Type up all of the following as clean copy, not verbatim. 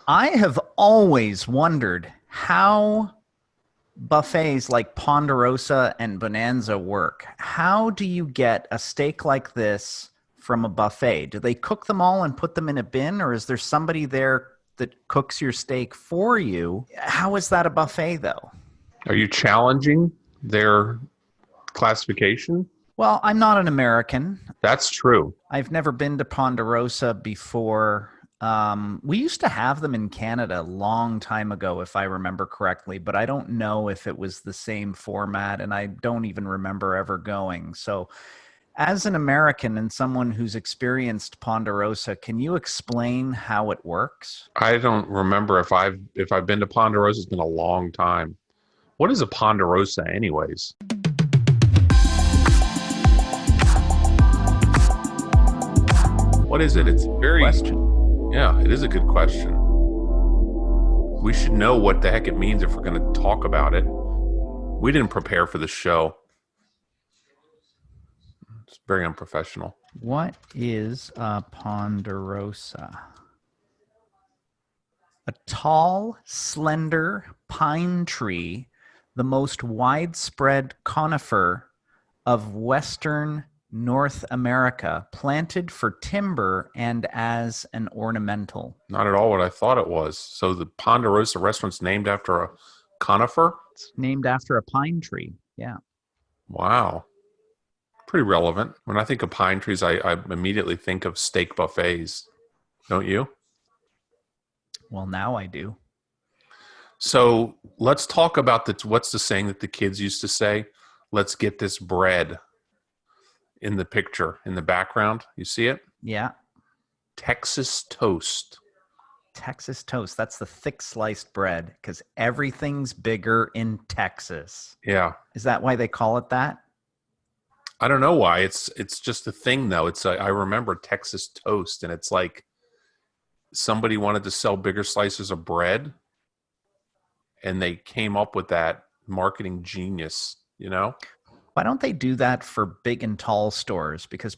I have always wondered how buffets like Ponderosa and Bonanza work. How do you get a steak like this from a buffet? Do they cook them all and put them in a bin, or is there somebody there that cooks your steak for you? How is that a buffet, though? Are you challenging their classification? Well, I'm not an American. That's true. I've never been to Ponderosa before. We used to have them in Canada a long time ago, if I remember correctly, but I don't know if it was the same format, and I don't even remember ever going. So, as an American and someone who's experienced Ponderosa, can you explain how it works? I don't remember if I've been to Ponderosa. It's been a long time. What is a Ponderosa, anyways? What is it? It's very Question. Yeah, it is a good question. We should know what the heck it means if we're going to talk about it. We didn't prepare for the show. It's very unprofessional. What is a Ponderosa? A tall, slender pine tree, the most widespread conifer of Western North America, planted for timber and as an ornamental. Not at all what I thought it was. So the Ponderosa restaurant's named after a conifer? It's named after a pine tree. Yeah. Wow. Pretty relevant. When I think of pine trees, I immediately think of steak buffets. Don't you? Well, now I do. So let's talk about what's the saying that the kids used to say? Let's get this bread. In the picture, in the background, you see it? Yeah. Texas toast. Texas toast. That's the thick sliced bread because everything's bigger in Texas. Yeah. Is that why they call it that? I don't know why. It's just a thing though. I remember Texas toast, and it's like somebody wanted to sell bigger slices of bread, and they came up with that marketing genius, you know? Why don't they do that for big and tall stores? Because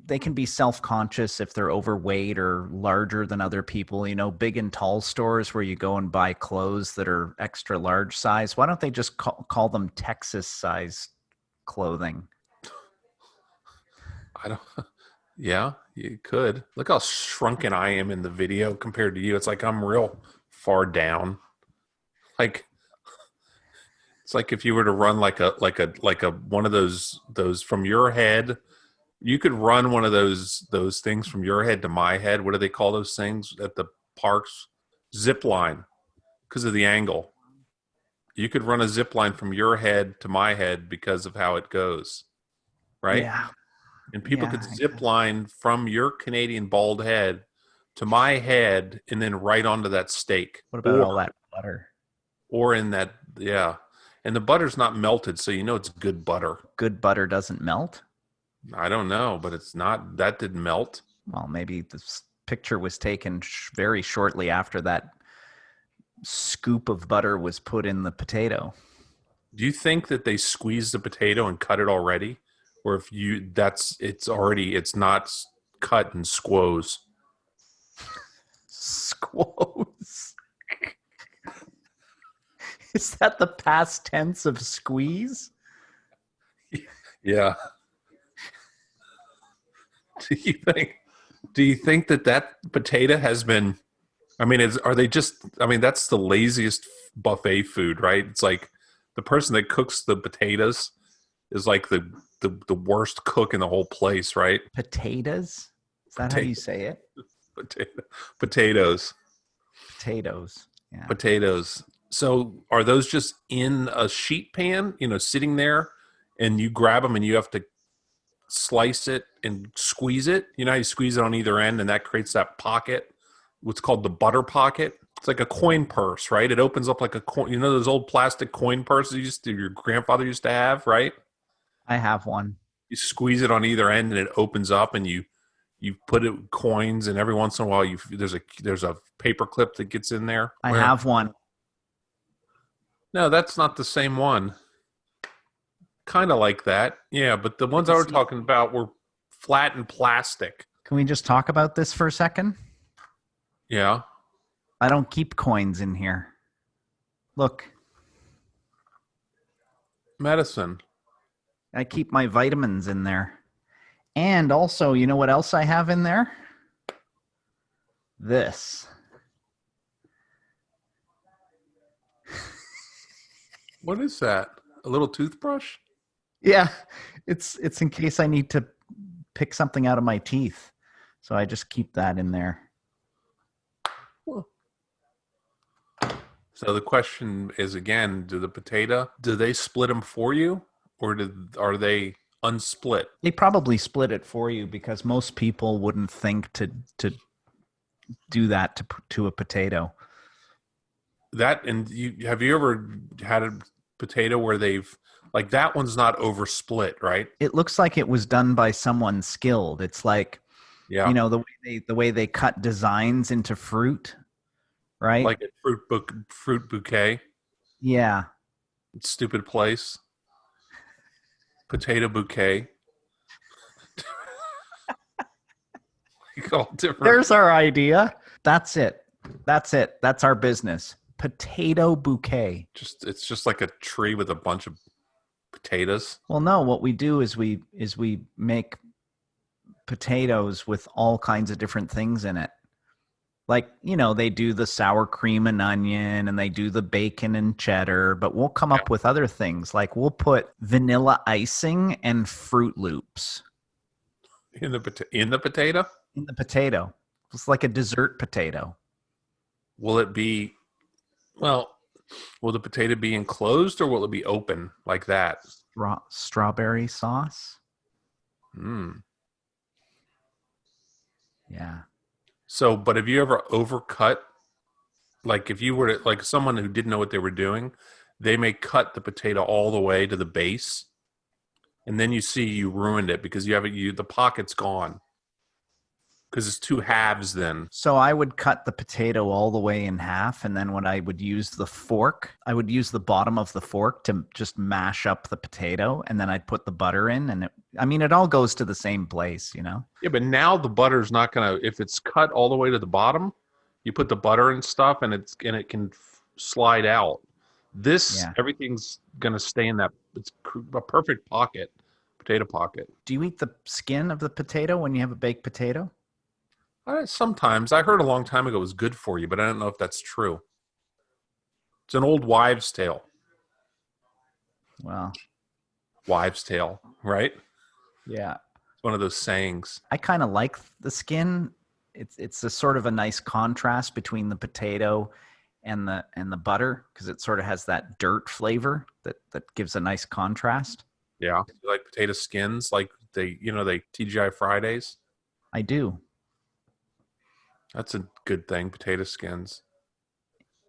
they can be self-conscious if they're overweight or larger than other people. You know, big and tall stores where you go and buy clothes that are extra large size. Why don't they just call them Texas size clothing? I don't. Yeah, you could. Look how shrunken I am in the video compared to you. It's like I'm real far down. Like it's like if you were to run like a one of those from your head, you could run one of those things from your head to my head. What do they call those things at the parks? Zip line, because of the angle. You could run a zip line from your head to my head because of how it goes, right? Yeah. And people Yeah. could zip line from your Canadian bald head to my head and then right onto that steak. What about all that butter? Or in that, yeah. And the butter's not melted, so you know it's good butter. Good butter doesn't melt? I don't know, but it's not, that didn't melt. Well, maybe this picture was taken very shortly after that scoop of butter was put in the potato. Do you think that they squeezed the potato and cut it already? Or if you, it's not cut in squoze. Squoze. Is that the past tense of squeeze? Yeah. Do you think that potato has been, I mean, that's the laziest buffet food, right? It's like the person that cooks the potatoes is like the worst cook in the whole place, right? Potatoes? Is that how you say it? Potatoes. Potatoes. Yeah. Potatoes. So are those just in a sheet pan, sitting there, and you grab them and you have to slice it and squeeze it? You know how you squeeze it on either end and that creates that pocket, what's called the butter pocket. It's like a coin purse, right? It opens up like a coin. You know those old plastic coin purses your grandfather used to have, right? I have one. You squeeze it on either end and it opens up, and you put it coins, and every once in a while there's a paper clip that gets in there. I have one. No, that's not the same one. Kind of like that. Yeah, but the ones I were talking about were flat and plastic. Can we just talk about this for a second? Yeah. I don't keep coins in here. Look, Medicine. I keep my vitamins in there. And also, you know what else I have in there? This. What is that? A little toothbrush? Yeah, it's in case I need to pick something out of my teeth. So I just keep that in there. Well, so the question is again, do they split them for you, or are they unsplit? They probably split it for you because most people wouldn't think to do that to a potato. That, and have you ever had a potato where they've, like, that one's not over split, right? It looks like it was done by someone skilled. It's like, Yeah, the way they cut designs into fruit, right? like a fruit bouquet. Yeah. Stupid place. Potato bouquet. Like all different. There's our idea. That's it. That's our business. Potato bouquet. It's just like a tree with a bunch of potatoes. Well, no, what we do is we make potatoes with all kinds of different things in it. Like, they do the sour cream and onion and they do the bacon and cheddar, but we'll come up with other things. Like we'll put vanilla icing and Fruit Loops In the potato. in the potato. It's like a dessert potato. Will it be, well, will the potato be enclosed or will it be open like that? Strawberry sauce. Mm. Yeah. So, but have you ever overcut? Like if you were to, like someone who didn't know what they were doing, they may cut the potato all the way to the base, and then you see you ruined it because the pocket's gone because it's two halves. Then So I would cut the potato all the way in half, and then when I would use the fork, I would use the bottom of the fork to just mash up the potato, and then I'd put the butter in, and it all goes to the same place, yeah, but now the butter's not gonna. If it's cut all the way to the bottom, you put the butter and stuff, and it can slide out. This Yeah. everything's gonna stay in that. It's a perfect pocket, potato pocket. Do you eat the skin of the potato when you have a baked potato? Sometimes I heard a long time ago it was good for you, but I don't know if that's true. It's an old wives' tale. Well, Wives' tale, right? yeah. It's one of those sayings. I kind of like the skin. It's a sort of a nice contrast between the potato and the butter because it sort of has that dirt flavor that gives a nice contrast. Yeah, you like potato skins, like they TGI Fridays. I do. That's a good thing, potato skins.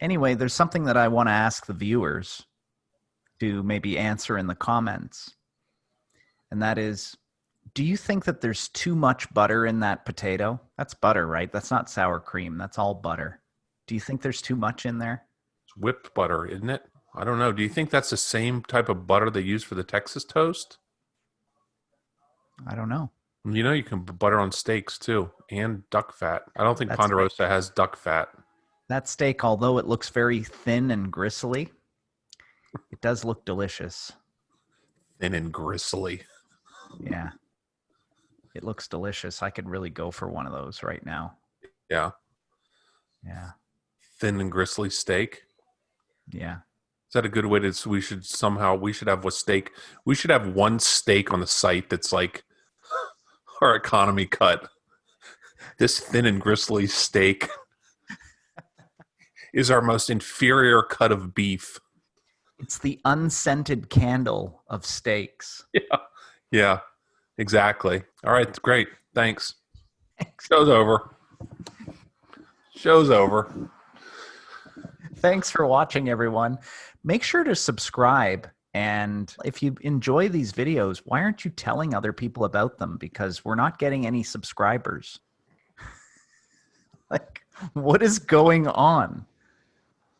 Anyway, there's something that I want to ask the viewers to maybe answer in the comments. And that is, do you think that there's too much butter in that potato? That's butter, right? That's not sour cream. That's all butter. Do you think there's too much in there? It's whipped butter, isn't it? I don't know. Do you think that's the same type of butter they use for the Texas toast? I don't know. You can put butter on steaks too, and duck fat. I don't think That's Ponderosa has duck fat. That steak, although it looks very thin and gristly, it does look delicious. Thin and gristly. Yeah. It looks delicious. I could really go for one of those right now. Yeah. Yeah. Thin and gristly steak. Yeah. Is that a good way to? We should have a steak. We should have one steak on the site that's like our economy cut. This thin and gristly steak is our most inferior cut of beef. It's the unscented candle of steaks. Yeah. Yeah. Exactly. All right. Great. Thanks. Thanks. Show's over. Show's over. Thanks for watching, everyone. Make sure to subscribe. And if you enjoy these videos, why aren't you telling other people about them? Because we're not getting any subscribers. Like, what is going on?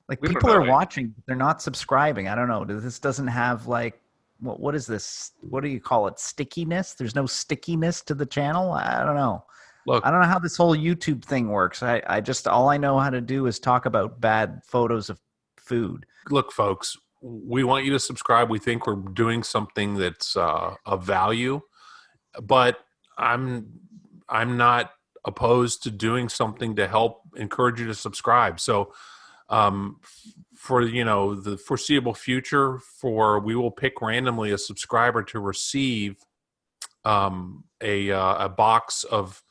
Like, We don't people know. are watching, but they're not subscribing. I don't know. This doesn't have like, what is this? What do you call it? Stickiness? There's no stickiness to the channel? I don't know. Look, I don't know how this whole YouTube thing works. I just, all I know how to do is talk about bad photos of food. look, folks, we want you to subscribe. We think we're doing something that's of value, but I'm I'm not opposed to doing something to help encourage you to subscribe. So, for the foreseeable future, we will pick randomly a subscriber to receive a box of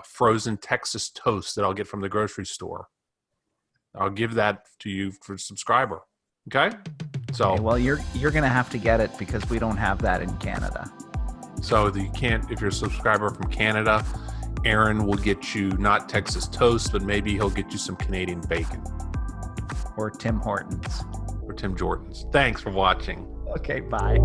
frozen Texas toast that I'll get from the grocery store. I'll give that to you for subscriber. Okay? So, Okay, well, you're gonna have to get it because we don't have that in Canada. so that you can't, if you're a subscriber from Canada, Aaron will get you not Texas toast, but maybe he'll get you some Canadian bacon Or Tim Hortons. or Tim Jordan's. Thanks for watching. Okay, bye.